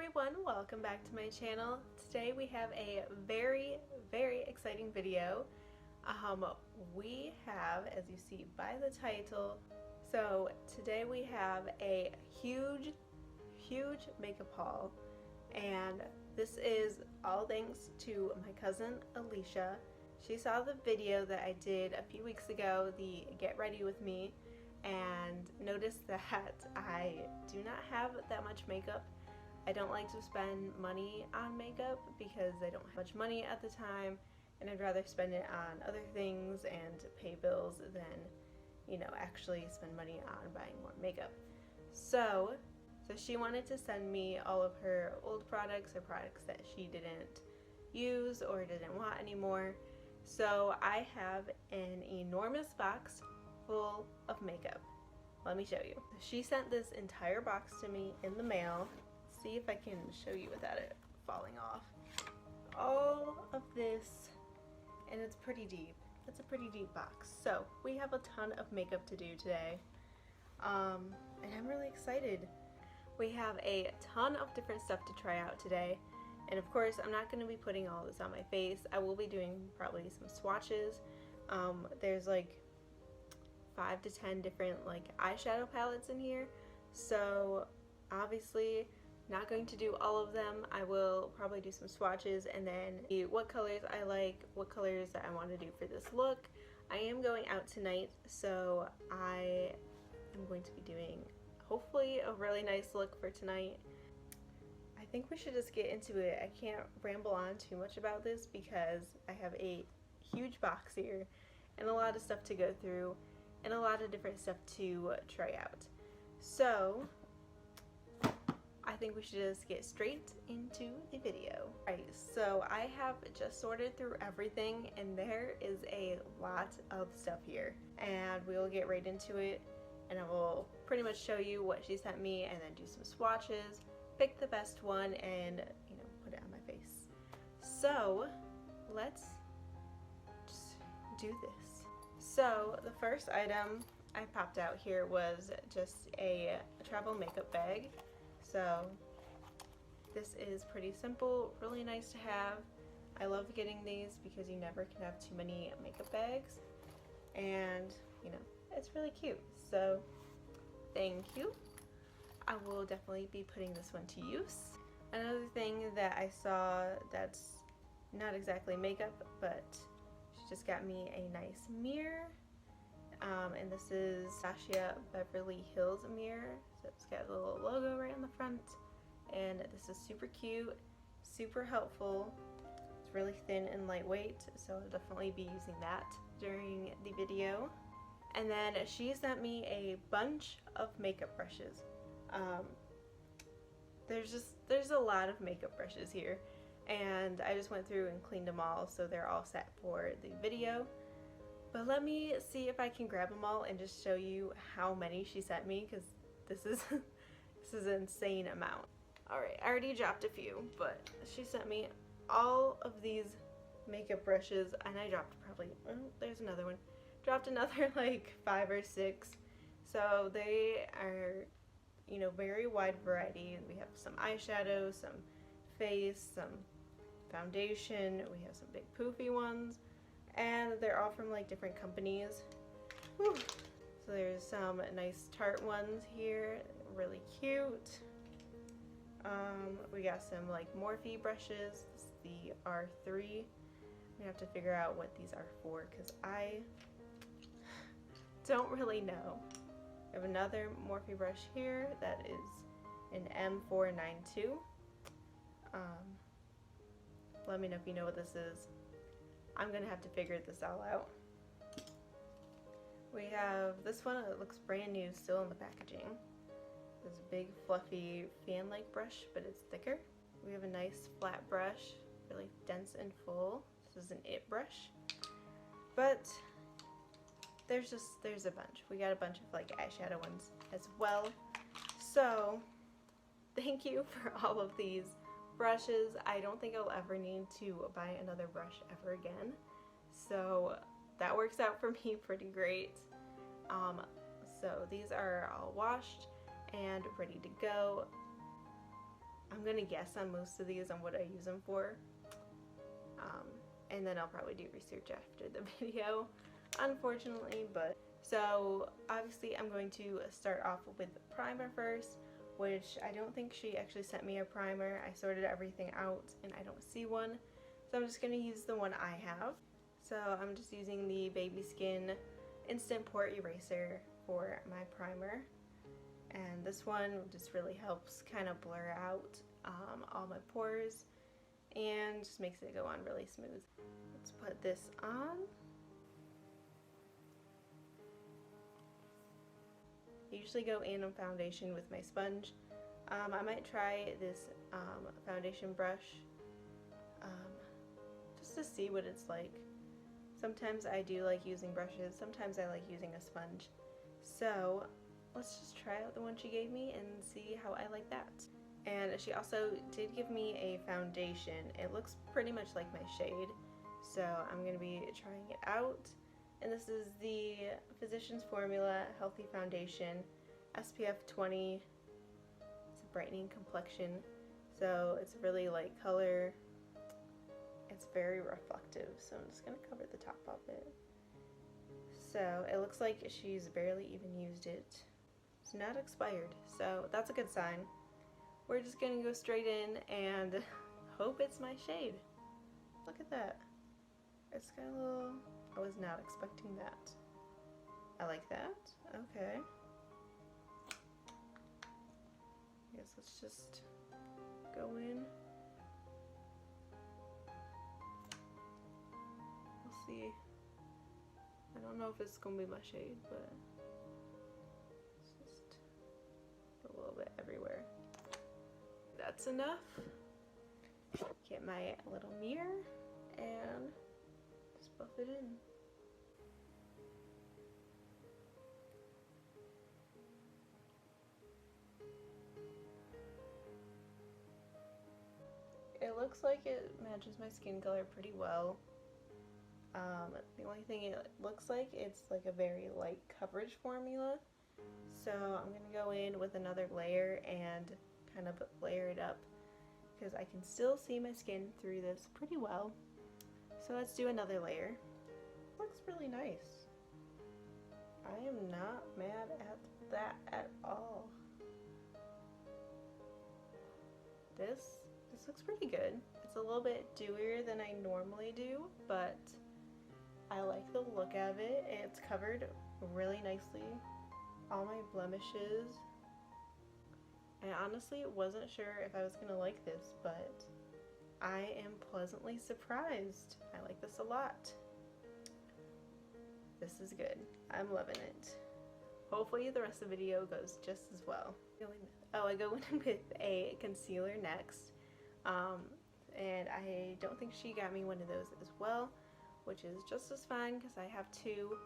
everyone, welcome back to my channel. Today we have a very exciting video. We have, as you see by the title, so today we have a huge makeup haul, and this is all thanks to my cousin Alicia. She saw the video that I did a few weeks ago, the Get Ready With Me, and noticed that I do not have that much makeup. I don't like to spend money on makeup because I don't have much money at the time, and I'd rather spend it on other things and pay bills than, actually spend money on buying more makeup. So she wanted to send me all of her old products or products that she didn't use or didn't want anymore. So I have an enormous box full of makeup. Let me show you. She sent this entire box to me in the mail. See if I can show you without it falling off. All of this, and it's pretty deep. It's a pretty deep box. So we have a ton of makeup to do today, and I'm really excited. We have a ton of different stuff to try out today, and of course I'm not going to be putting all this on my face. I will be doing probably some swatches. There's like 5 to 10 different eyeshadow palettes in here, so obviously not going to do all of them. I will probably do some swatches and then see what colors I like, what colors that I want to do for this look. I am going out tonight, so I am going to be doing hopefully a really nice look for tonight. I think we should just get into it. I can't ramble on too much about this because I have a huge box here and a lot of stuff to go through and a lot of different stuff to try out. So I think we should just get straight into the video. Alright, so I have just sorted through everything, and there is a lot of stuff here, and we'll get right into it, and I will pretty much show you what she sent me and then do some swatches, pick the best one, and put it on my face. So let's just do this. So the first item I popped out here was just a travel makeup bag. So this is pretty simple, really nice to have. I love getting these because you never can have too many makeup bags, and it's really cute. So thank you. I will definitely be putting this one to use. Another thing that I saw that's not exactly makeup, but she just got me a nice mirror. And this is Alicia Beverly Hills mirror. So it's got a little logo right on the front, and this is super cute, super helpful. It's really thin and lightweight, so I'll definitely be using that during the video. And then she sent me a bunch of makeup brushes. There's a lot of makeup brushes here, and I just went through and cleaned them all, so they're all set for the video. But let me see if I can grab them all and just show you how many she sent me, because this is an insane amount. Alright, I already dropped a few, but she sent me all of these makeup brushes, and I dropped probably, there's another one, dropped another like 5 or 6. So they are, very wide variety. We have some eyeshadow, some face, some foundation, we have some big poofy ones, and they're all from different companies. Whew. So there's some nice Tarte ones here, really cute. We got some Morphe brushes. This is the R3. We have to figure out what these are for because I don't really know. We have another Morphe brush here that is an M492. Let me know if you know what this is. I'm gonna have to figure this all out. We have this one, it looks brand new, still in the packaging. This big fluffy fan-like brush, but it's thicker. We have a nice flat brush, really dense and full. This is an It brush. But there's a bunch. We got a bunch of eyeshadow ones as well. So thank you for all of these brushes. I don't think I'll ever need to buy another brush ever again. So that works out for me pretty great. So these are all washed and ready to go. I'm gonna guess on most of these on what I use them for. And then I'll probably do research after the video, unfortunately. But so obviously I'm going to start off with primer first, which I don't think she actually sent me a primer. I sorted everything out and I don't see one, so I'm just going to use the one I have. So I'm just using the Baby Skin Instant Pore Eraser for my primer, and this one just really helps kind of blur out all my pores and just makes it go on really smooth. Let's put this on. I usually go in on foundation with my sponge. I might try this foundation brush just to see what it's like. Sometimes I do like using brushes, sometimes I like using a sponge. So let's just try out the one she gave me and see how I like that. And she also did give me a foundation. It looks pretty much like my shade, so I'm going to be trying it out. And this is the Physicians Formula Healthy Foundation, SPF 20. It's a brightening complexion, so it's a really light color. It's very reflective, so I'm just going to cover the top of it. So it looks like she's barely even used it. It's not expired, so that's a good sign. We're just going to go straight in and hope it's my shade. Look at that. It's got a little... I was not expecting that. I like that. Okay. I guess let's just go in. We'll see. I don't know if it's going to be my shade, but it's just a little bit everywhere. That's enough. Get my little mirror and just buff it in. It looks like it matches my skin color pretty well. The only thing it looks like, it's like a very light coverage formula. So I'm going to go in with another layer and kind of layer it up because I can still see my skin through this pretty well. So let's do another layer. Looks really nice. I am not mad at that at all. This looks pretty good. It's a little bit dewier than I normally do, but I like the look of it. It's covered really nicely. All my blemishes. I honestly wasn't sure if I was gonna like this, but I am pleasantly surprised. I like this a lot. This is good. I'm loving it. Hopefully the rest of the video goes just as well. Oh, I go in with a concealer next. And I don't think she got me one of those as well, which is just as fine because I have two.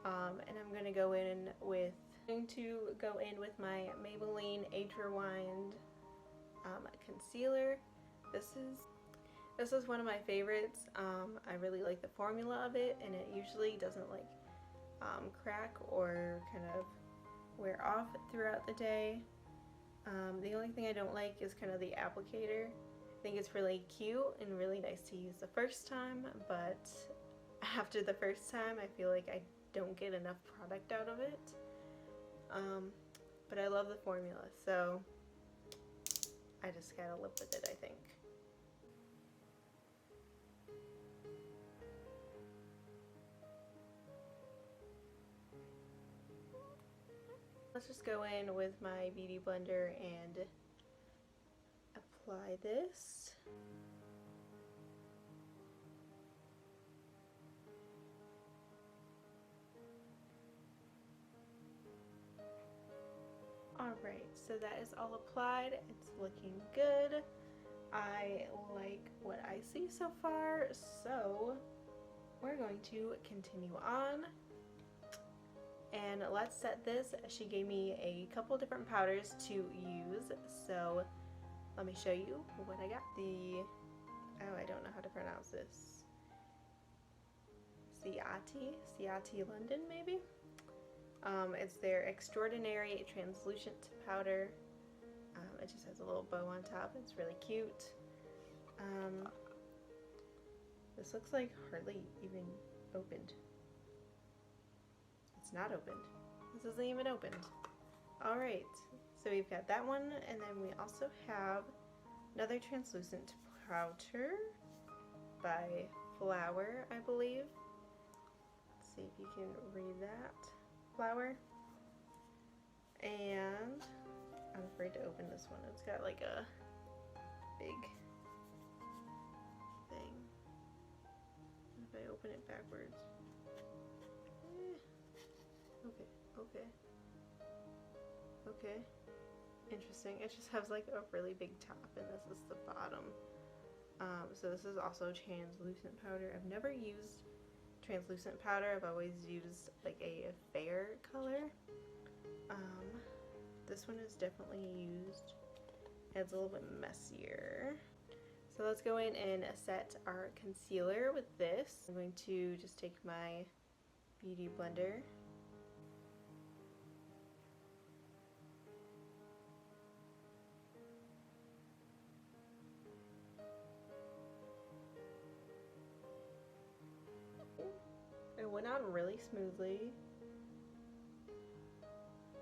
And I'm going to go in with my Maybelline Age Rewind concealer. This is one of my favorites. I really like the formula of it, and it usually doesn't like crack or kind of wear off throughout the day. The only thing I don't like is kind of the applicator. I think it's really cute and really nice to use the first time, but after the first time I feel like I don't get enough product out of it. But I love the formula, so I just gotta live with it, I think. Let's just go in with my beauty blender and apply this. Alright, so that is all applied. It's looking good. I like what I see so far, so we're going to continue on. And let's set this. She gave me a couple different powders to use, so let me show you what I got. I don't know how to pronounce this. Ciati London, maybe? It's their Extraordinary Translucent Powder. It just has a little bow on top. It's really cute. This looks like hardly even opened. It's not opened. This isn't even opened. Alright, so we've got that one, and then we also have another translucent powder by Flower, I believe. Let's see if you can read that. Flower. And I'm afraid to open this one. It's got like a big thing. If I open it backwards. Okay. Okay. Interesting. It just has like a really big top, and this is the bottom. So this is also translucent powder. I've never used translucent powder. I've always used like a fair color. This one is definitely used. It's a little bit messier. So let's go in and set our concealer with this. I'm going to just take my beauty blender. It went on really smoothly.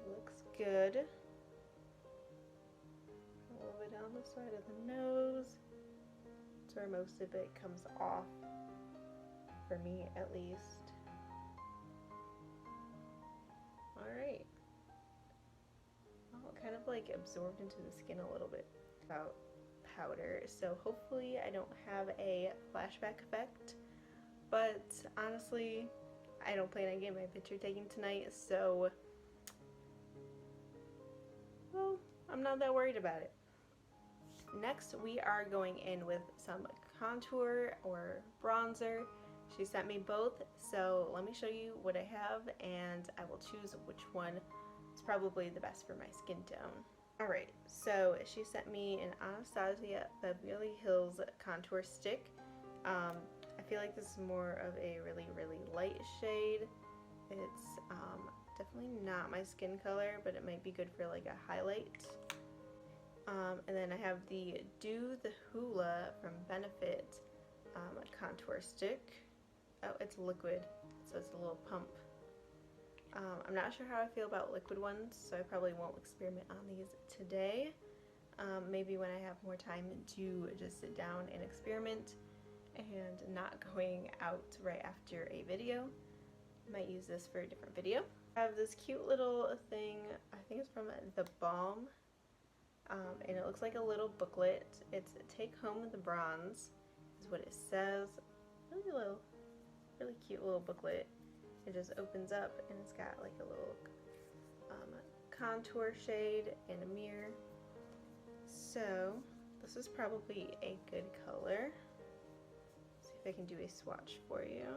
Looks good. A little bit down the side of the nose. That's where most of it comes off, for me at least. Alright. Oh, it kind of like absorbed into the skin a little bit. About powder, so hopefully I don't have a flashback effect. But honestly, I don't plan on getting my picture taken tonight, so well, I'm not that worried about it. Next, we are going in with some contour or bronzer. She sent me both, so let me show you what I have, and I will choose which one is probably the best for my skin tone. Alright, so she sent me an Anastasia Beverly Hills contour stick. I feel like this is more of a really light shade. It's definitely not my skin color, but it might be good for like a highlight. And then I have the Do the Hula from Benefit contour stick. Oh, it's liquid, so it's a little pump. I'm not sure how I feel about liquid ones, so I probably won't experiment on these today. Maybe when I have more time to just sit down and experiment and not going out right after a video. I might use this for a different video. I have this cute little thing, I think it's from The Balm, and it looks like a little booklet. It's Take Home the Bronze, is what it says. Really cute little booklet. It just opens up and it's got like a little contour shade and a mirror. So this is probably a good color. I can do a swatch for you.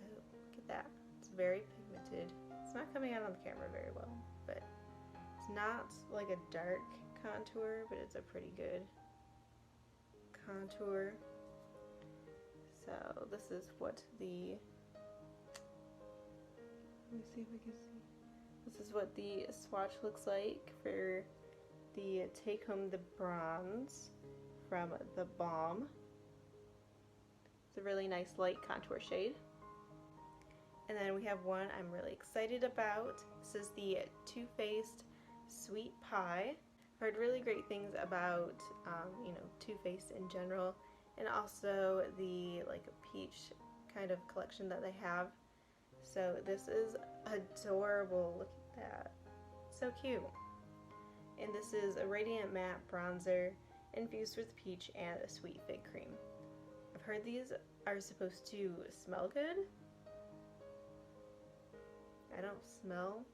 Oh, look at that. It's very pigmented. It's not coming out on the camera very well, but it's not like a dark contour, but it's a pretty good contour. So this is what the, let me see if I can see. This is what the swatch looks like for the Take Home the Bronze from The Balm. It's a really nice light contour shade. And then we have one I'm really excited about. This is the Too Faced Sweet Pie. I've heard really great things about, you know, Too Faced in general, and also the like peach kind of collection that they have. So this is adorable. Look at that. So cute. And this is a radiant matte bronzer infused with peach and a sweet fig cream. I've heard these are supposed to smell good. I don't smell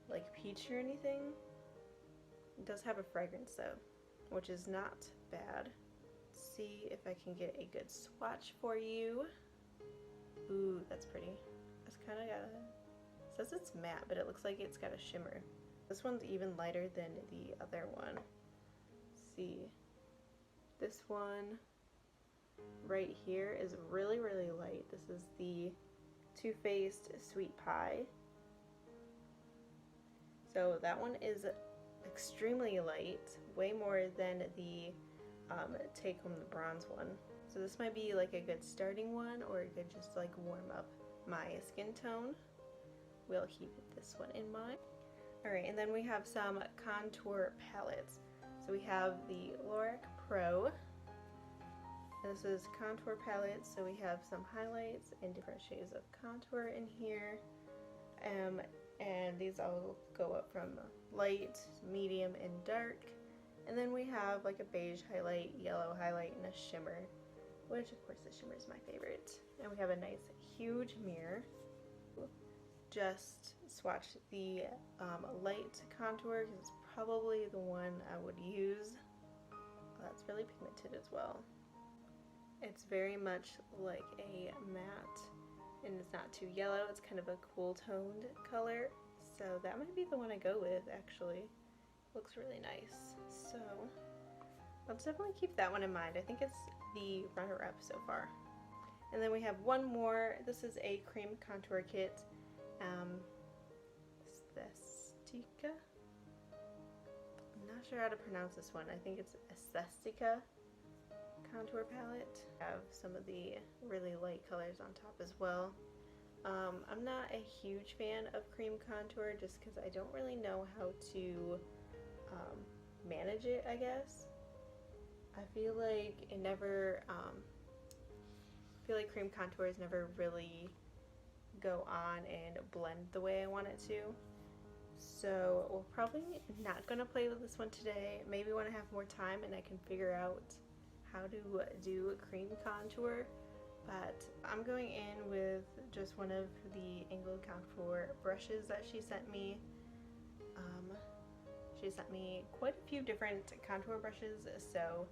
like peach or anything. It does have a fragrance though, which is not bad. Let's see if I can get a good swatch for you. Ooh, that's pretty. It's kind of got a, it says it's matte, but it looks like it's got a shimmer. This one's even lighter than the other one. Let's see. This one right here is really light. This is the Too Faced Sweet Pie. So that one is extremely light, way more than the Take Home the Bronze one. So this might be like a good starting one, or it could just like warm up my skin tone. We'll keep this one in mind. Alright, and then we have some contour palettes. So we have the Lorac Pro. This is contour palette, so we have some highlights and different shades of contour in here. And these all go up from light, medium, and dark. And then we have like a beige highlight, yellow highlight, and a shimmer, which of course the shimmer is my favorite. And we have a nice huge mirror. Just swatch the light contour because it's probably the one I would use. That's really pigmented as well. It's very much like a matte, and it's not too yellow. It's kind of a cool toned color, so that might be the one I go with actually. Looks really nice, so let's definitely keep that one in mind. I think it's the runner-up so far. And then we have one more. This is a cream contour kit. Aesthetica? I'm not sure how to pronounce this one. I think it's Aesthetica contour palette. I have some of the really light colors on top as well. I'm not a huge fan of cream contour just because I don't really know how to manage it, I guess. I feel like it never, I feel like cream contours never really go on and blend the way I want it to. So we're probably not going to play with this one today. Maybe when I have more time and I can figure out how to do cream contour. But I'm going in with just one of the angled contour brushes that she sent me. She sent me quite a few different contour brushes, so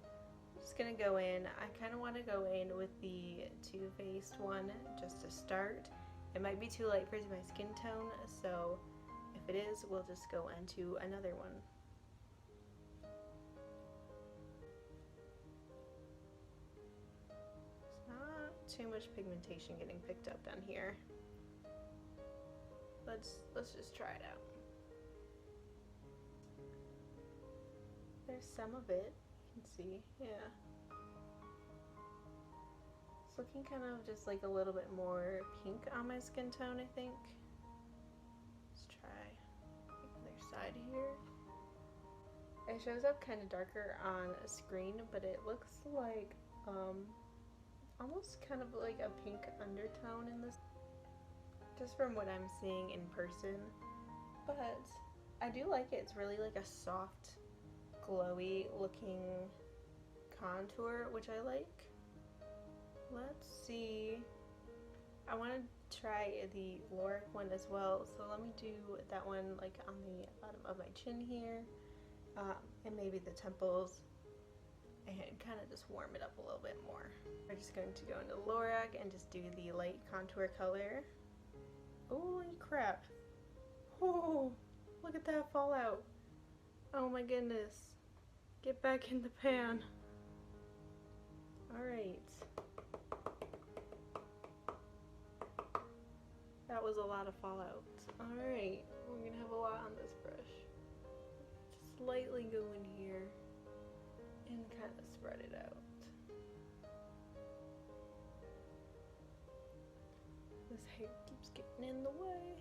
I'm just going to go in. I kind of want to go in with the Too Faced one just to start. It might be too light for my skin tone, so if it is, we'll just go into another one. It's not too much pigmentation getting picked up down here. Let's just try it out. There's some of it, you can see, yeah. It's looking kind of just like a little bit more pink on my skin tone, I think. Let's try the other side here. It shows up kind of darker on a screen, but it looks like almost kind of like a pink undertone in this, just from what I'm seeing in person. But I do like it. It's really like a soft, glowy looking contour, which I like. Let's see. I want to try the Lorac one as well, so let me do that one like on the bottom of my chin here, and maybe the temples, and kind of just warm it up a little bit more. We're just going to go into Lorac and just do the light contour color. Holy crap. Oh, look at that fallout. Oh my goodness. Get back in the pan. Alright. That was a lot of fallout. Alright, we're gonna have a lot on this brush. Just lightly go in here and kind of spread it out. This hair keeps getting in the way.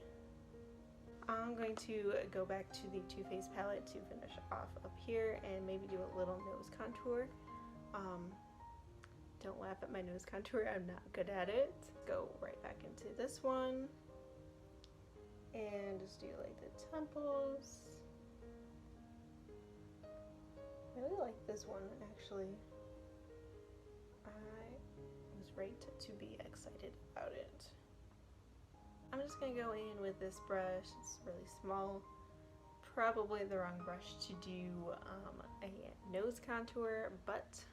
I'm going to go back to the Too Faced palette to finish off up here and maybe do a little nose contour. Don't laugh at my nose contour, I'm not good at it. Go right back into this one and just do like the temples. I really like this one actually. I was right to be excited about it. I'm just going to go in with this brush. It's really small. Probably the wrong brush to do a nose contour, but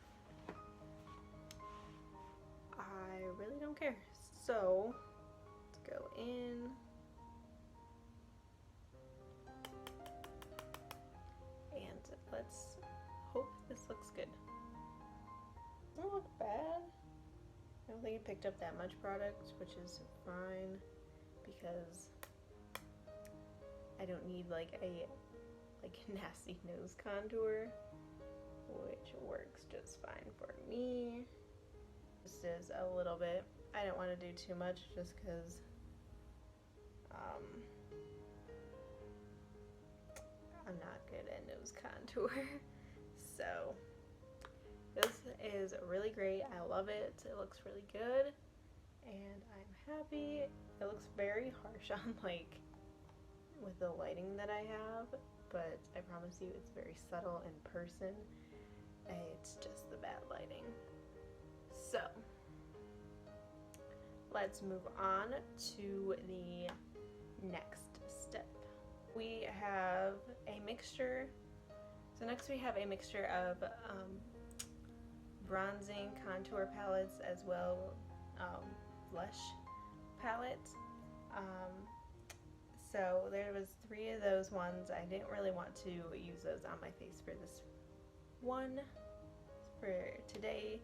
I really don't care. So let's go in. And let's hope this looks good. Doesn't look bad. I don't think it picked up that much product, which is fine, because I I don't need like a nasty nose contour, which works just fine for me. This is a little bit, I don't want to do too much just because I'm not good at nose contour. So this is really great. I love it. It looks really good and I'm happy. It looks very harsh on like with the lighting that I have, but I promise you it's very subtle in person. It's just the bad lighting. So let's move on to the next step. We have a mixture. So next we have a mixture of bronzing contour palettes as well blush palette. So there was 3 of those ones. I didn't really want to use those on my face for this one for today,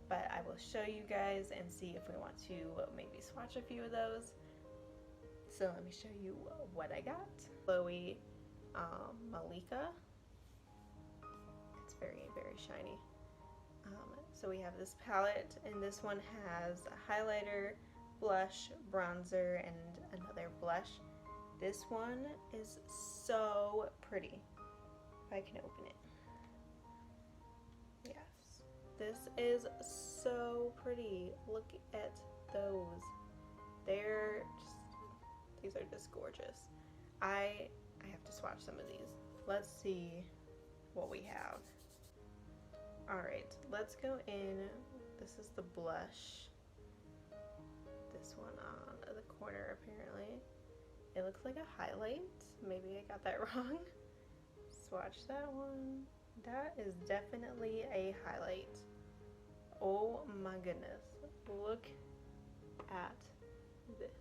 but I will show you guys and see if we want to maybe swatch a few of those. So let me show you what I got. Chloe Malika. It's very, very shiny. So we have this palette, and this one has a highlighter, blush, bronzer, and another blush. This one is so pretty. If I can open it. Yes. This is so pretty. Look at those. These are just gorgeous. I have to swatch some of these. Let's see what we have. Alright, let's go in. This is the blush. This one on the corner apparently. It looks like a highlight. Maybe I got that wrong. Swatch that one. That is definitely a highlight. Oh my goodness. Look at this.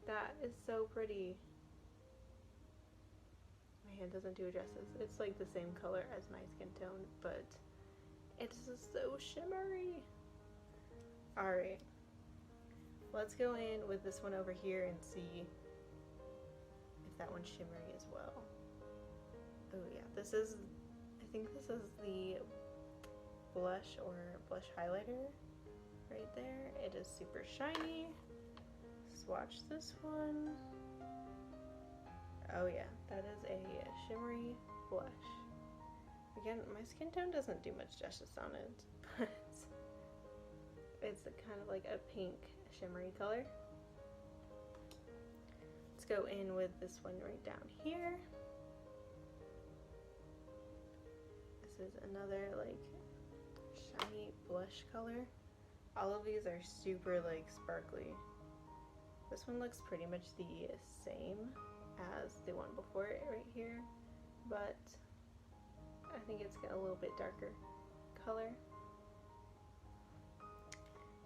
That is so pretty. My hand doesn't do it justice. It's like the same color as my skin tone, but it's just so shimmery. Alright. Let's go in with this one over here and see if that one's shimmery as well. Oh yeah, this is, I think this is the blush or blush highlighter right there. It is super shiny. Swatch this one. Oh yeah, that is a shimmery blush. Again, my skin tone doesn't do much justice on it, but it's kind of like a pink shimmery color. Let's go in with this one right down here. This is another like shiny blush color. All of these are super like sparkly. This one looks pretty much the same as the one before it right here, but I think it's got a little bit darker color.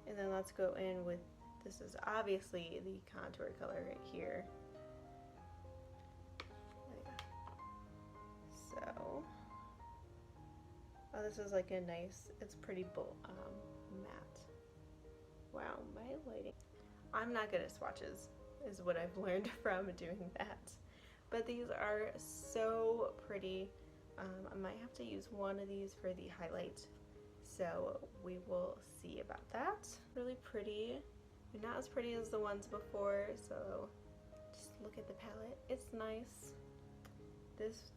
And then let's go in with, this is obviously the contour color right here. So, oh, this is like a nice, it's pretty matte. Wow, my lighting. I'm not good at swatches, is what I've learned from doing that. But these are so pretty. I might have to use one of these for the highlight, so we will see about that. Really pretty. They're not as pretty as the ones before, so just look at the palette. It's nice.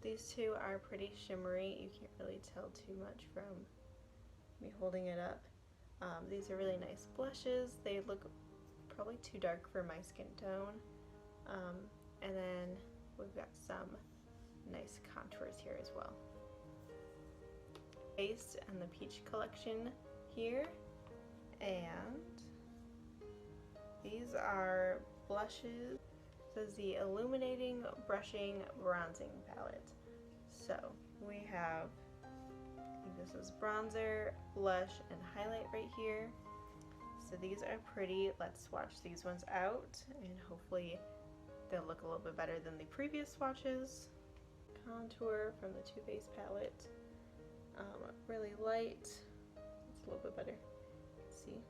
These two are pretty shimmery. You can't really tell too much from me holding it up. These are really nice blushes. They look probably too dark for my skin tone. And then we've got some nice contours here as well. Base and the Peach collection here. And these are blushes. This is the Illuminating Brushing Bronzing Palette. So we have, I think this is bronzer, blush, and highlight right here. So these are pretty. Let's swatch these ones out and hopefully they'll look a little bit better than the previous swatches. Contour from the Too Faced palette. Really light. It's a little bit better. Let's see.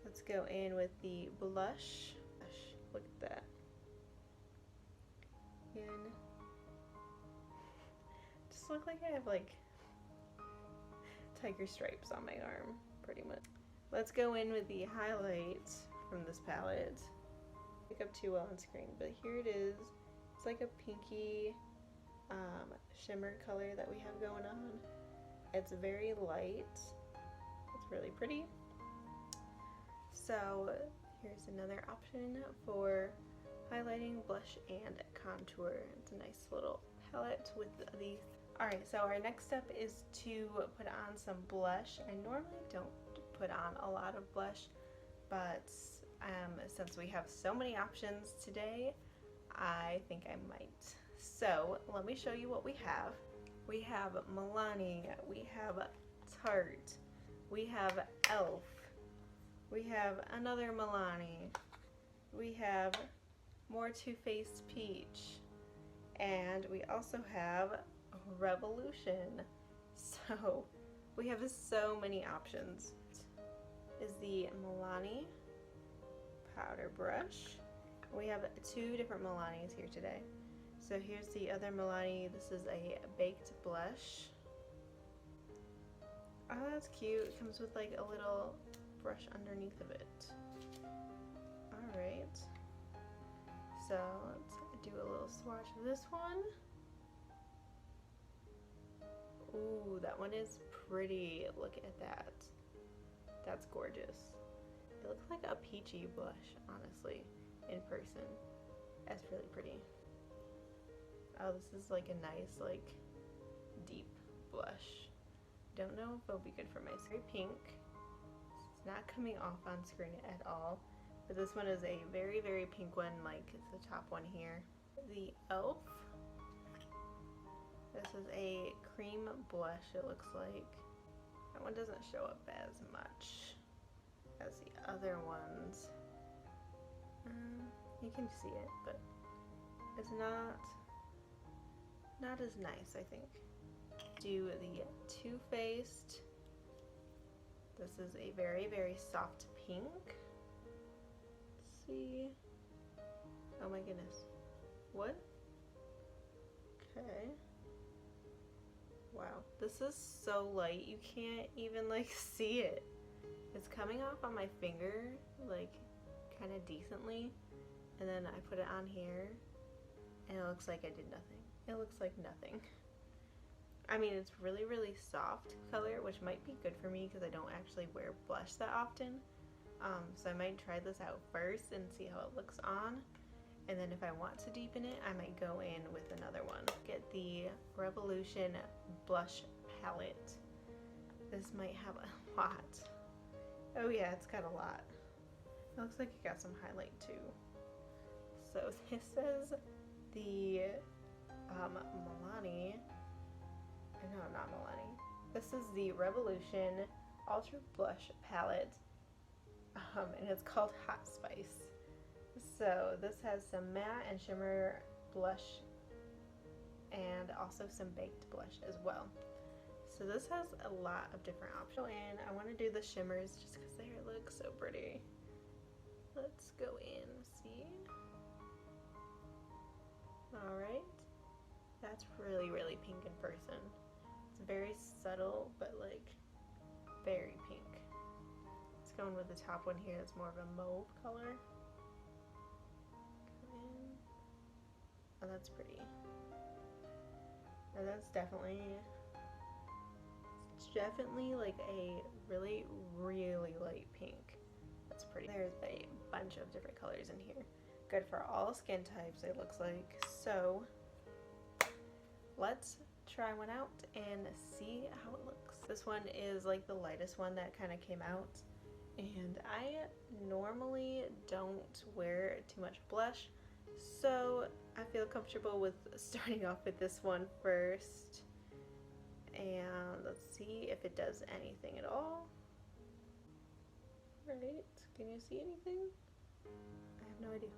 Let's go in with the blush. Look at that. skin. Just look like I have like tiger stripes on my arm, pretty much. Let's go in with the highlight from this palette. Pick up too well on screen, but here it is. It's like a pinky shimmer color that we have going on. It's very light. It's really pretty. So here's another option for highlighting, blush, and contour. It's a nice little palette with these. Alright, so our next step is to put on some blush. I normally don't put on a lot of blush, but since we have so many options today, I think I might. So let me show you what we have. We have Milani, we have Tarte, we have e.l.f., we have another Milani, we have more Too Faced Peach, and we also have Revolution. So we have so many options. Is the Milani powder brush. We have two different Milanis here today. So here's the other Milani. This is a baked blush. Oh, that's cute. It comes with like a little brush underneath of it. Alright. So let's do a little swatch of this one. Ooh, that one is pretty. Look at that. That's gorgeous. It looks like a peachy blush, honestly, in person. That's really pretty. Oh, this is like a nice, like, deep blush. Don't know if it'll be good for my skin. Very pink. It's not coming off on screen at all. But this one is a very, very pink one, like the top one here. The e.l.f. This is a cream blush, it looks like. That one doesn't show up as much as the other ones. You can see it, but it's not as nice, I think. Do the Too Faced. This is a very, very soft pink. Let's see. Oh my goodness. What? Okay. Wow, this is so light, you can't even like see it. It's coming off on my finger like kind of decently, and then I put it on here and it looks like I did nothing. It looks like nothing. I mean, it's really, really soft color, which might be good for me because I don't actually wear blush that often. So I might try this out first and see how it looks on. And then if I want to deepen it, I might go in with another one. Get the Revolution blush palette. This might have a lot. Oh yeah, it's got a lot. It looks like it got some highlight too. So this is the Milani. No, not Milani. This is the Revolution Ultra Blush Palette. And it's called Hot Spice. So this has some matte and shimmer blush and also some baked blush as well. So this has a lot of different options. And I want to do the shimmers just because they look so pretty. Let's go in, see? Alright. That's really, really pink in person. It's very subtle, but like very pink. Let's go in with the top one here. It's more of a mauve color. Oh, that's pretty. And that's definitely like a really, really light pink. That's pretty. There's a bunch of different colors in here. Good for all skin types, it looks like. So let's try one out and see how it looks. This one is like the lightest one that kind of came out. And I normally don't wear too much blush, so I feel comfortable with starting off with this one first. And let's see if it does anything at all. Right, can you see anything? I have no idea.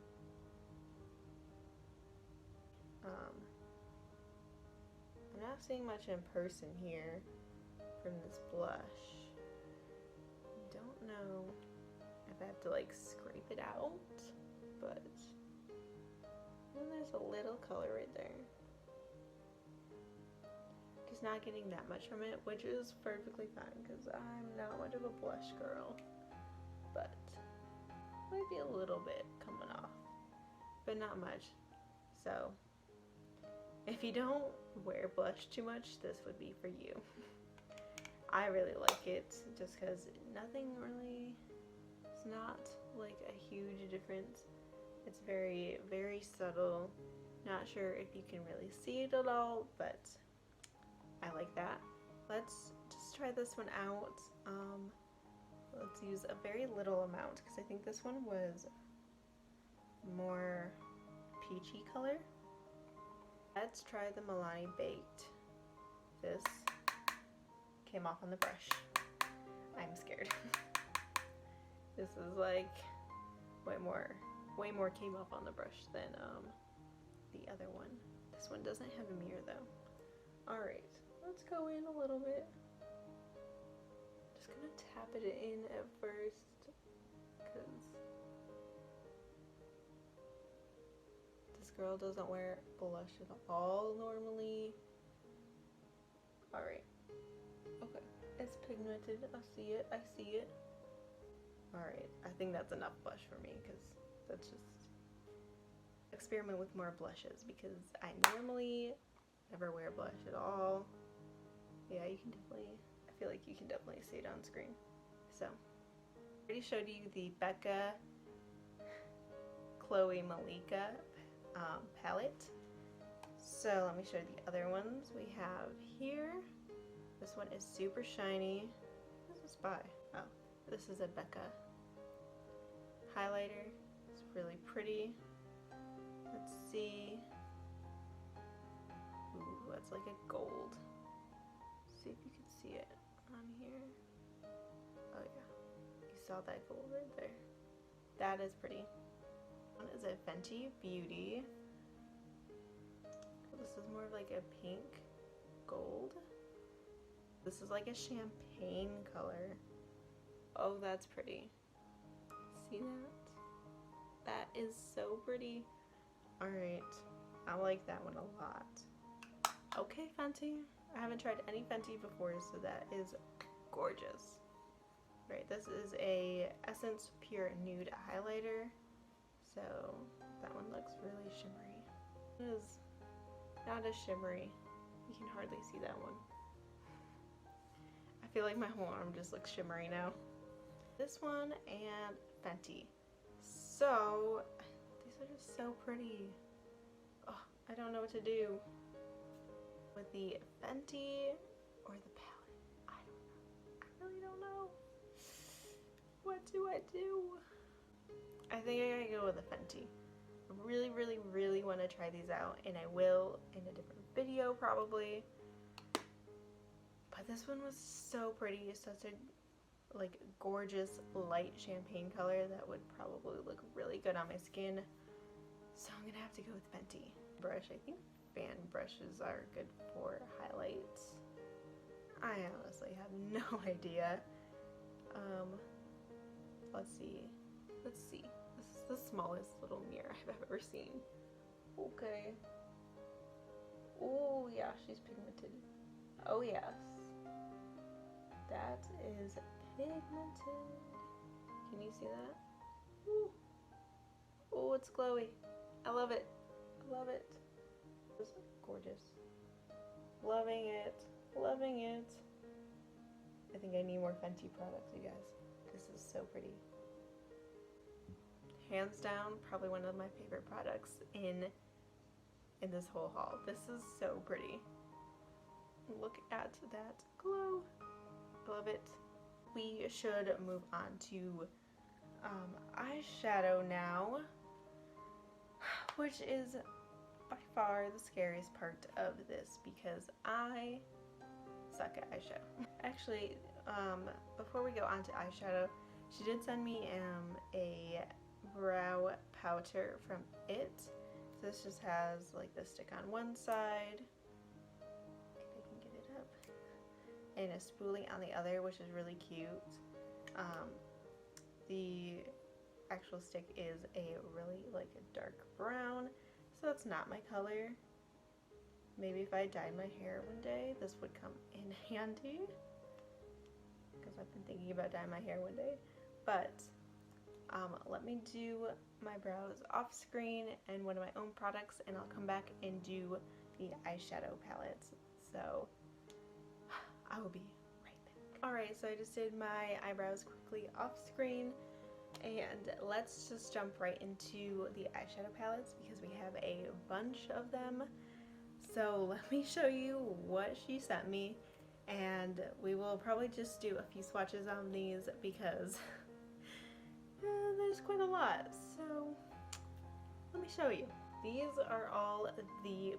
I'm not seeing much in person here from this blush. Don't know if I have to like scrape it out, but And there's a little color right there. Just not getting that much from it, which is perfectly fine because I'm not much of a blush girl. But might be a little bit coming off, but not much. So if you don't wear blush too much, this would be for you. I really like it just because nothing really, it's not like a huge difference. It's very, very subtle. Not sure if you can really see it at all, but I like that. Let's just try this one out. Let's use a very little amount because I think this one was more peachy color. Let's try the Milani Baked. This came off on the brush. I'm scared. This is like way more came off on the brush than the other one. This one doesn't have a mirror though. Alright, let's go in a little bit. Just gonna tap it in at first because this girl doesn't wear blush at all normally. Alright. Okay. It's pigmented. I see it. I see it. Alright. I think that's enough blush for me because that's just experiment with more blushes because I normally never wear blush at all. Yeah, you can definitely, I feel like you can definitely see it on screen. So, I already showed you the Becca Chloe Malika palette. So let me show you the other ones we have here. This one is super shiny. Who's this by? Oh, this is a Becca highlighter. It's really pretty. Let's see. Ooh, that's like a gold. See if you can see it on here. Oh yeah, you saw that gold right there. That is pretty. One is a Fenty Beauty. This is more of like a pink gold. This is like a champagne color. Oh, that's pretty. See that? That is so pretty. Alright, I like that one a lot. Okay, Fenty. I haven't tried any Fenty before, so that is gorgeous. Right, this is a Essence Pure Nude highlighter. So that one looks really shimmery. It is not as shimmery. You can hardly see that one. I feel like my whole arm just looks shimmery now. This one and Fenty. So these are just so pretty. Oh, I don't know what to do with the Fenty or the palette. I don't know. I really don't know. What do I do? I think I gotta go with the Fenty. I really, really, really want to try these out, and I will in a different video probably. But this one was so pretty. Such a like gorgeous light champagne color that would probably look really good on my skin. So I'm gonna have to go with Fenty. Brush. I think fan brushes are good for highlights. I honestly have no idea. Let's see. Let's see. This is the smallest little mirror I've ever seen. Okay. Oh yeah, she's pigmented. Oh yes. That is pigmented. Can you see that? Ooh. Oh, it's glowy. I love it. I love it. It's gorgeous. Loving it. Loving it. I think I need more Fenty products, you guys. This is so pretty. Hands down, probably one of my favorite products in this whole haul. This is so pretty. Look at that glow. I love it. We should move on to eyeshadow now, which is by far the scariest part of this because I suck at eyeshadow. Actually, before we go on to eyeshadow, she did send me a brow powder from It. This just has like the stick on one side, if I can get it up, and a spoolie on the other, which is really cute. The actual stick is a really like a dark brown, So it's not my color. Maybe if I dyed my hair one day, this would come in handy. Because I've been thinking about dyeing my hair one day. But let me do my brows off screen and one of my own products, and I'll come back and do the eyeshadow palettes. So I will be right back. Alright, so I just did my eyebrows quickly off screen, and let's just jump right into the eyeshadow palettes because we have a bunch of them. So let me show you what she sent me, and we will probably just do a few swatches on these because there's quite a lot. So let me show you. These are all the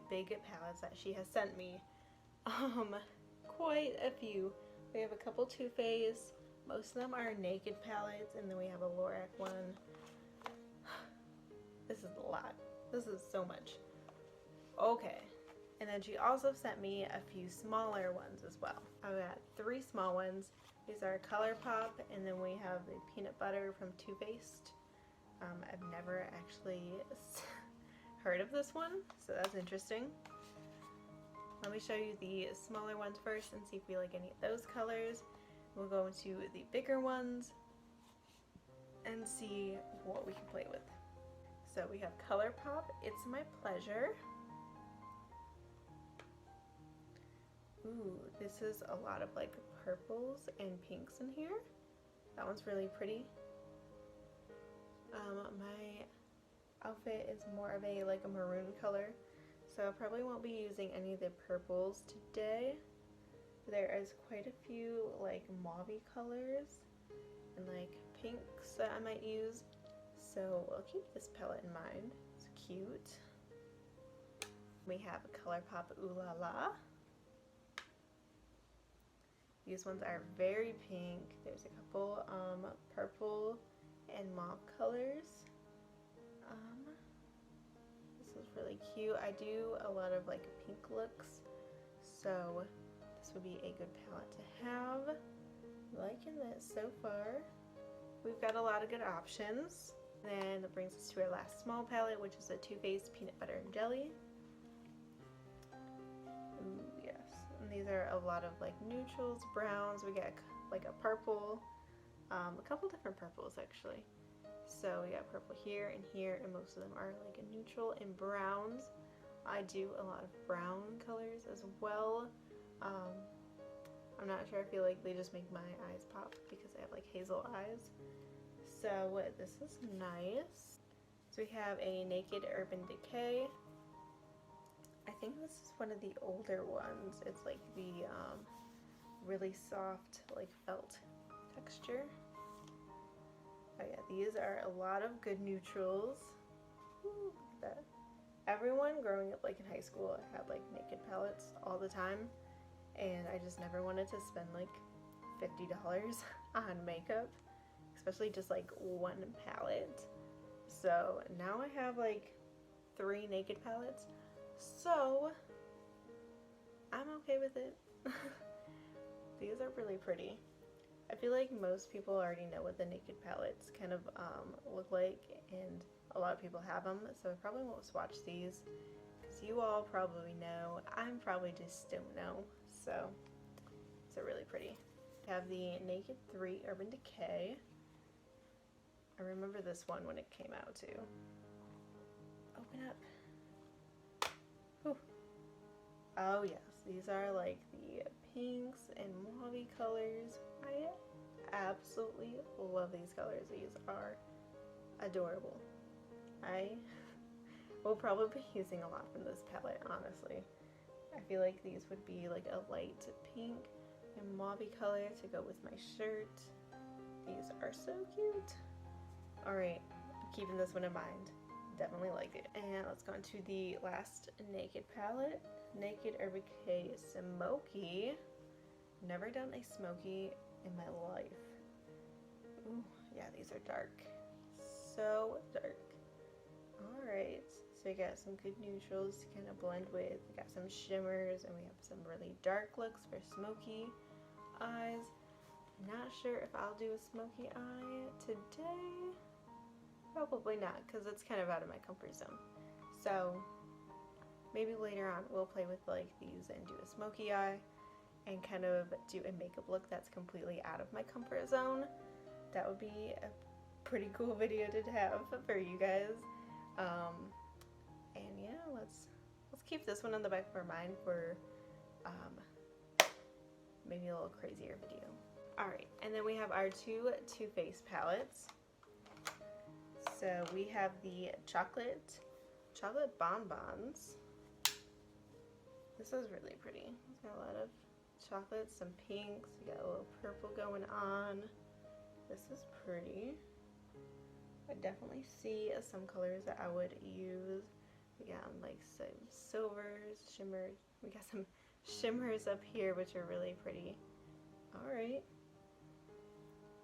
big palettes that she has sent me. Quite a few. We have a couple Too Faced. Most of them are naked palettes, and then we have a Lorac one. This is a lot. This is so much. Okay. And then she also sent me a few smaller ones as well. I've got 3 small ones. These are ColourPop, and then we have the peanut butter from Too Faced. I've never actually heard of this one, so that's interesting. Let me show you the smaller ones first and see if we like any of those colors. We'll go into the bigger ones and see what we can play with. So we have ColourPop, It's My Pleasure. Ooh, this is a lot of like purples and pinks in here. That one's really pretty. My outfit is more of a like a maroon color, so I probably won't be using any of the purples today. There is quite a few like mauve-y colors and like pinks that I might use, so I'll keep this palette in mind. It's cute. We have ColourPop Ooh La La. These ones are very pink. There's a couple purple and mauve colors. This is really cute. I do a lot of like pink looks, so this would be a good palette to have. Liking this so far. We've got a lot of good options. Then that brings us to our last small palette, which is the Too Faced Peanut Butter and Jelly. Ooh, yes. And these are a lot of like neutrals, browns. We got like a purple, a couple different purples actually. So we got purple here, and most of them are like a neutral and browns. I do a lot of brown colors as well. I'm not sure, I feel like they just make my eyes pop because I have like hazel eyes. So this is nice. So we have a Naked Urban Decay. I think this is one of the older ones. It's like the really soft like felt texture. Oh yeah, these are a lot of good neutrals. Ooh, look at that. Everyone growing up like in high school had like naked palettes all the time, and I just never wanted to spend like $50 on makeup, especially just like one palette. So now I have like 3 naked palettes, so I'm okay with it. These are really pretty. I feel like most people already know what the naked palettes kind of look like, and a lot of people have them, so I probably won't swatch these because you all probably know. I'm probably just don't know, so it's really pretty. I have the Naked 3 Urban Decay. I remember this one when it came out too. Open up. Whew. Oh yes, these are like the pinks and mauve colors. I absolutely love these colors. These are adorable. I will probably be using a lot from this palette, honestly. I feel like these would be like a light pink and mauve color to go with my shirt. These are so cute. Alright, keeping this one in mind. Definitely like it. And let's go into the last naked palette. Naked Urban Decay Smoky. Never done a smoky in my life. Ooh, yeah, these are dark. So dark. Alright, so we got some good neutrals to kind of blend with. We got some shimmers, and we have some really dark looks for smoky eyes. Not sure if I'll do a smoky eye today. Probably not, because it's kind of out of my comfort zone. So maybe later on we'll play with like these and do a smoky eye and kind of do a makeup look that's completely out of my comfort zone. That would be a pretty cool video to have for you guys. And yeah, let's keep this one in the back of our mind for maybe a little crazier video. Alright, and then we have our two Too Faced palettes. So we have the chocolate bonbons. This is really pretty. It's got a lot of chocolate, some pinks, we got a little purple going on. This is pretty. I definitely see some colors that I would use. We got like some silvers, shimmers. We got some shimmers up here, which are really pretty. Alright.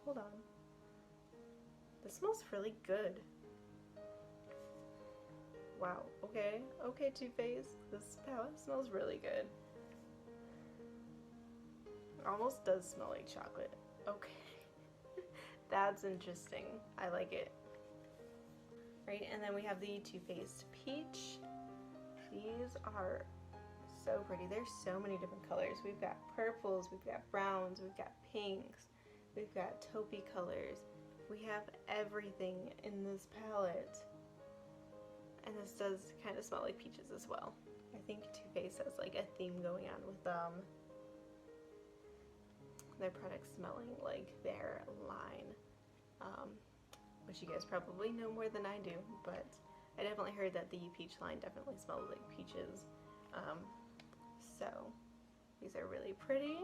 Hold on. This smells really good. Wow. Okay. Okay, Too Faced. This palette smells really good. It almost does smell like chocolate. Okay. That's interesting. I like it. Right, and then we have the Too Faced Peach. These are so pretty. There's so many different colors. We've got purples, we've got browns, we've got pinks, we've got taupey colors. We have everything in this palette. And this does kind of smell like peaches as well. I think Too Faced has like a theme going on with their products smelling like their line. Which you guys probably know more than I do, but I definitely heard that the peach line definitely smells like peaches. So these are really pretty.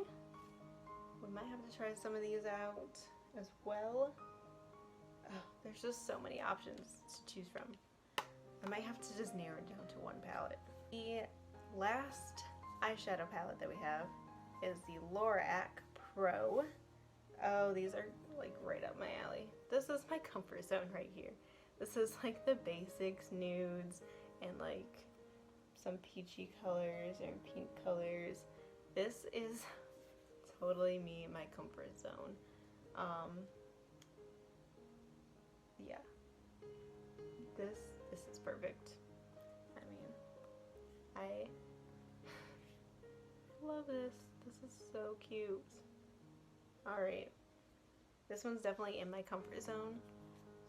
We might have to try some of these out as well. Oh, there's just so many options to choose from. I might have to just narrow it down to one palette. The last eyeshadow palette that we have is the Lorac Pro. Oh, these are like right up my alley. This is my comfort zone right here. This is like the basics, nudes, and like some peachy colors and pink colors. This is totally me in my comfort zone. Yeah. This is perfect. I mean, I love this. This is so cute. Alright. This one's definitely in my comfort zone.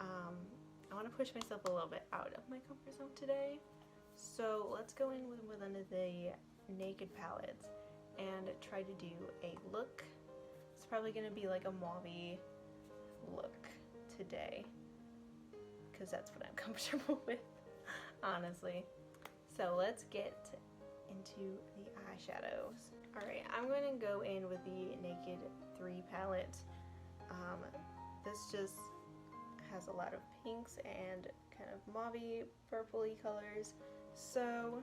I want to push myself a little bit out of my comfort zone today. So let's go in with one of the Naked palettes and try to do a look. It's probably going to be like a mauve-y look today, because that's what I'm comfortable with, honestly. So let's get into the eyeshadows. Alright, I'm going to go in with the Naked 3 palette. This just has a lot of pinks and kind of mauve-y, purpley colors, so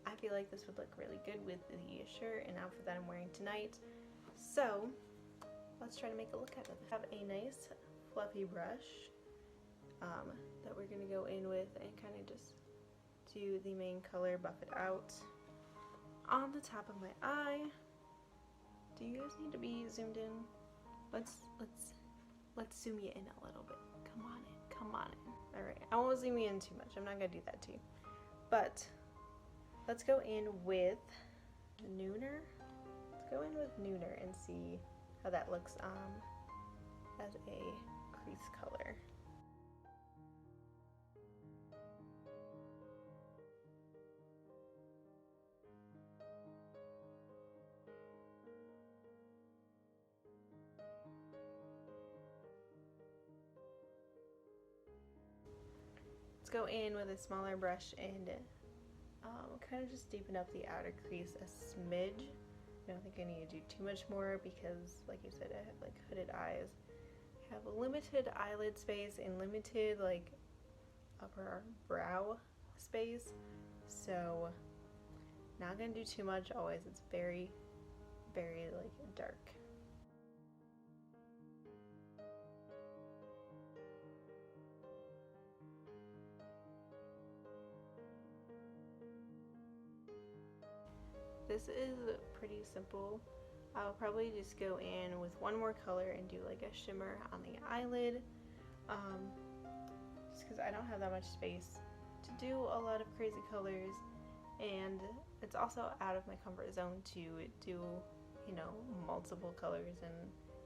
I feel like this would look really good with the shirt and outfit that I'm wearing tonight. So let's try to make a look at it. I have a nice fluffy brush that we're going to go in with and kind of just do the main color, buff it out on the top of my eye. Do you guys need to be zoomed in? Let's zoom you in a little bit. Come on in, come on in. Alright, I won't zoom you in too much. I'm not gonna do that to you. But let's go in with Nooner. Let's go in with Nooner and see how that looks as a crease color. Let's go in with a smaller brush and kind of just deepen up the outer crease a smidge. I don't think I need to do too much more because, like you said, I have like hooded eyes. I have a limited eyelid space and limited like upper brow space, so not gonna do too much. Always, it's very, very like dark. This is pretty simple. I'll probably just go in with one more color and do like a shimmer on the eyelid, just because I don't have that much space to do a lot of crazy colors, and it's also out of my comfort zone to do, you know, multiple colors and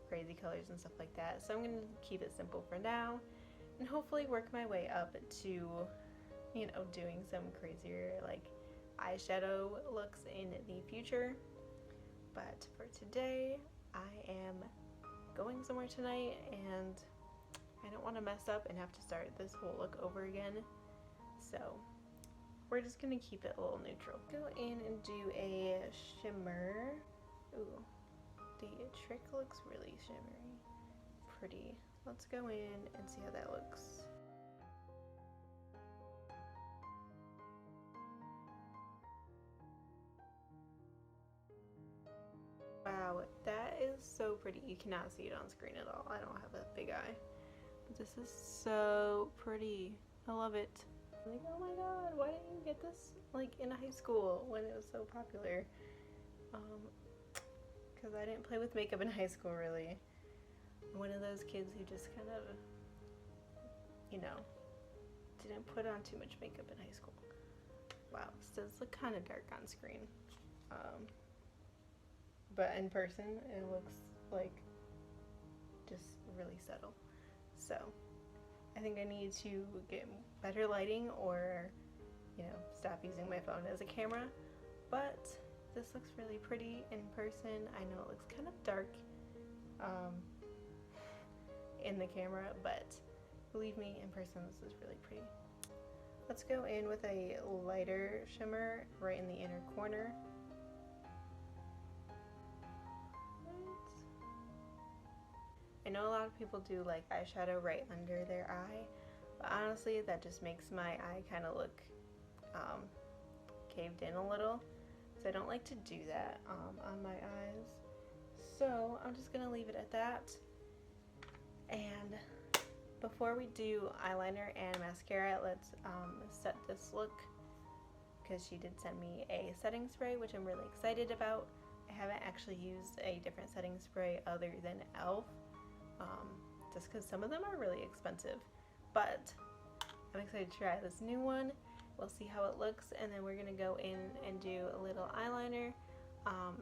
crazy colors and stuff like that. So I'm going to keep it simple for now and hopefully work my way up to, you know, doing some crazier like eyeshadow looks in the future. But for today, I am going somewhere tonight and I don't want to mess up and have to start this whole look over again. So we're just going to keep it a little neutral. Go in and do a shimmer. Ooh, the trick looks really shimmery. Pretty. Let's go in and see how that looks. Wow, that is so pretty. You cannot see it on screen at all. I don't have a big eye. But this is so pretty. I love it. I'm like, oh my god, why didn't you get this like in high school when it was so popular? Because I didn't play with makeup in high school really. I'm one of those kids who just kind of, you know, didn't put on too much makeup in high school. Wow, this does look kind of dark on screen. But in person it looks like just really subtle. So I think I need to get better lighting or, you know, stop using my phone as a camera. But this looks really pretty in person. I know it looks kind of dark in the camera, but believe me, in person this is really pretty. Let's go in with a lighter shimmer right in the inner corner. I know a lot of people do like eyeshadow right under their eye, but honestly that just makes my eye kind of look caved in a little, so I don't like to do that on my eyes. So I'm just gonna leave it at that. And before we do eyeliner and mascara, let's set this look, because she did send me a setting spray, which I'm really excited about. I haven't actually used a different setting spray other than e.l.f. Just because some of them are really expensive, but I'm excited to try this new one. We'll see how it looks, and then we're gonna go in and do a little eyeliner,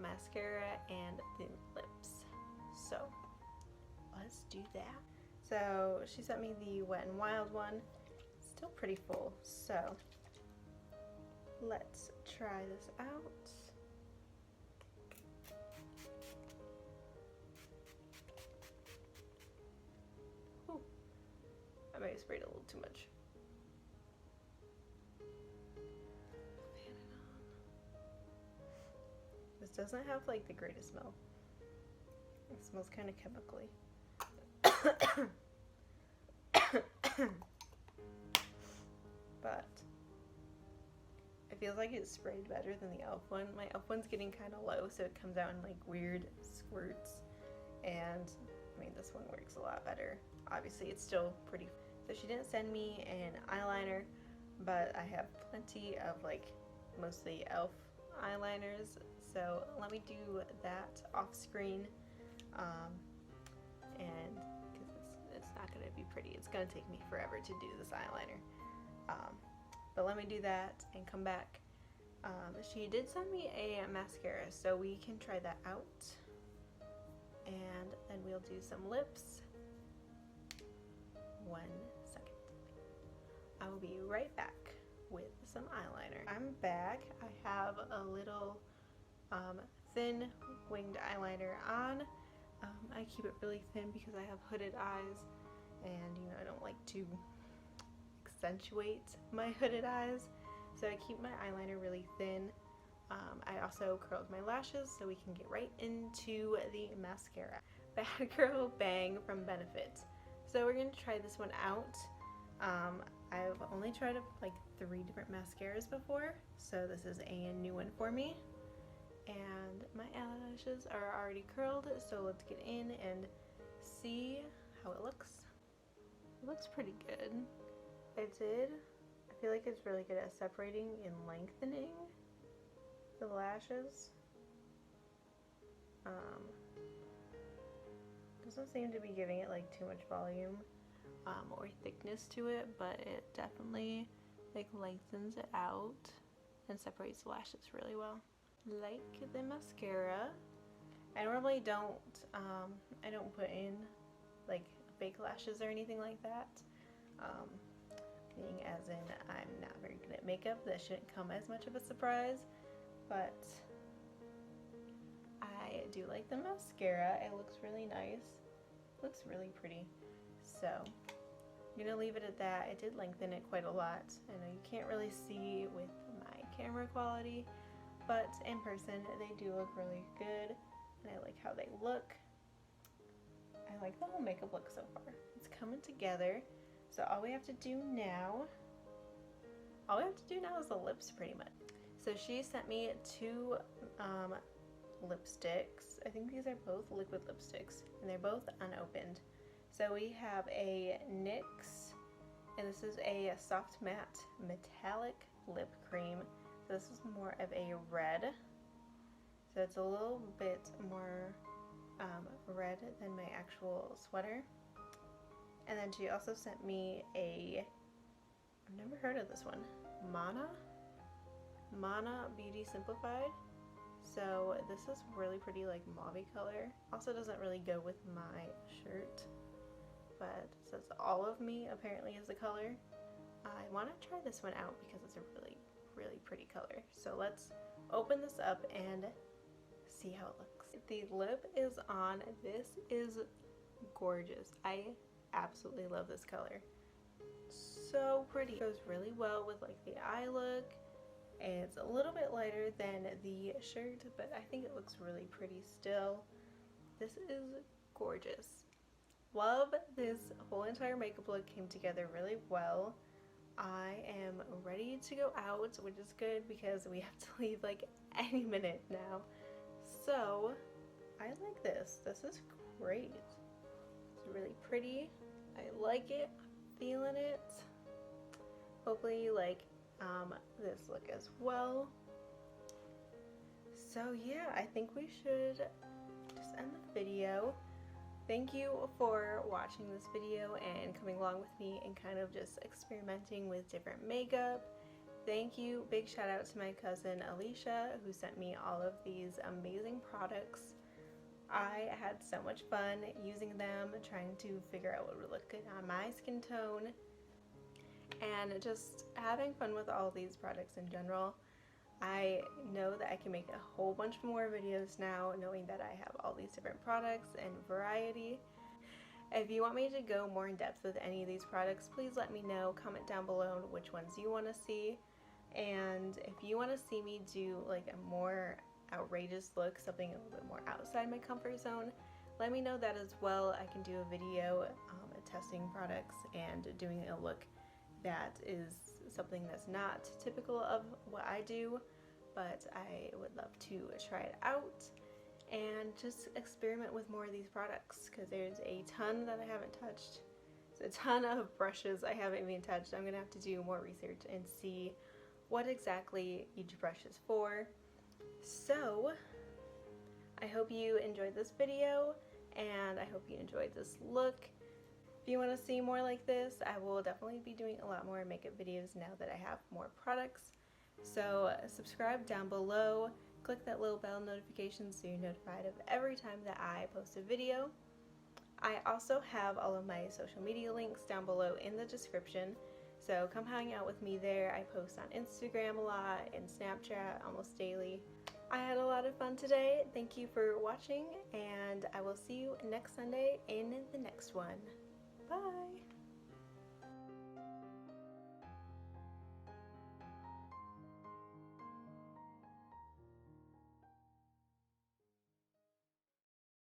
mascara, and the lips. So let's do that. So she sent me the Wet n Wild one, still pretty full, so let's try this out. I might have sprayed a little too much. Fan it on. This doesn't have like the greatest smell. It smells kind of chemically. But it feels like it's sprayed better than the e.l.f. one. My e.l.f. one's getting kind of low, so it comes out in like weird squirts. And I mean, this one works a lot better. Obviously, it's still pretty. So she didn't send me an eyeliner, but I have plenty of like mostly e.l.f. eyeliners. So let me do that off screen. And because it's not going to be pretty. It's going to take me forever to do this eyeliner. But let me do that and come back. She did send me a mascara, so we can try that out. And then we'll do some lips. 1 second. I will be right back with some eyeliner. I'm back. I have a little thin winged eyeliner on. I keep it really thin because I have hooded eyes, and you know, I don't like to accentuate my hooded eyes, so I keep my eyeliner really thin. I also curled my lashes so we can get right into the mascara. Bad Girl Bang from Benefit. So we're going to try this one out. I've only tried like 3 different mascaras before, so this is a new one for me. And my eyelashes are already curled, so let's get in and see how it looks. It looks pretty good. I feel like it's really good at separating and lengthening the lashes. Doesn't seem to be giving it like too much volume or thickness to it, but it definitely like lengthens it out and separates the lashes really well. Like the mascara, I normally don't I don't put in like fake lashes or anything like that. Being as in I'm not very good at makeup, that shouldn't come as much of a surprise, but I do like the mascara. It looks really nice. It looks really pretty. So I'm gonna leave it at that. It did lengthen it quite a lot. I know you can't really see with my camera quality, but in person they do look really good, and I like how they look. I like the whole makeup look so far. It's coming together. So all we have to do now is the lips pretty much. So she sent me two lipsticks. I think these are both liquid lipsticks, and they're both unopened. So we have a NYX, and this is a soft matte metallic lip cream. So this is more of a red. So it's a little bit more red than my actual sweater. And then she also sent me a, I've never heard of this one, Mana Beauty Simplified. So this is really pretty, like mauve color. Also doesn't really go with my shirt, but it says all of me apparently is the color. I want to try this one out because it's a really, really pretty color. So let's open this up and see how it looks. The lip is on. This is gorgeous. I absolutely love this color. So pretty. It goes really well with like the eye look. It's a little bit lighter than the shirt, but I think it looks really pretty still. This is gorgeous. Love this whole entire makeup look, came together really well. I am ready to go out, which is good because we have to leave like any minute now. So I like this. This is great. It's really pretty. I like it. I'm feeling it. Hopefully you like this look as well. So yeah, I think we should just end the video. Thank you for watching this video and coming along with me and kind of just experimenting with different makeup. Thank you. Big shout out to my cousin Alicia, who sent me all of these amazing products. I had so much fun using them, trying to figure out what would look good on my skin tone, and just having fun with all these products in general. I know that I can make a whole bunch more videos now, knowing that I have all these different products and variety. If you want me to go more in depth with any of these products, please let me know. Comment down below which ones you want to see. And if you want to see me do like a more outrageous look, something a little bit more outside my comfort zone, let me know that as well. I can do a video testing products and doing a look that is something that's not typical of what I do, but I would love to try it out and just experiment with more of these products, because there's a ton that I haven't touched. There's a ton of brushes I haven't even touched. I'm gonna have to do more research and see what exactly each brush is for. So I hope you enjoyed this video, and I hope you enjoyed this look. If you want to see more like this, I will definitely be doing a lot more makeup videos now that I have more products. So subscribe down below, click that little bell notification so you're notified of every time that I post a video. I also have all of my social media links down below in the description, so come hang out with me there. I post on Instagram a lot and Snapchat almost daily. I had a lot of fun today. Thank you for watching, and I will see you next Sunday in the next one. Bye!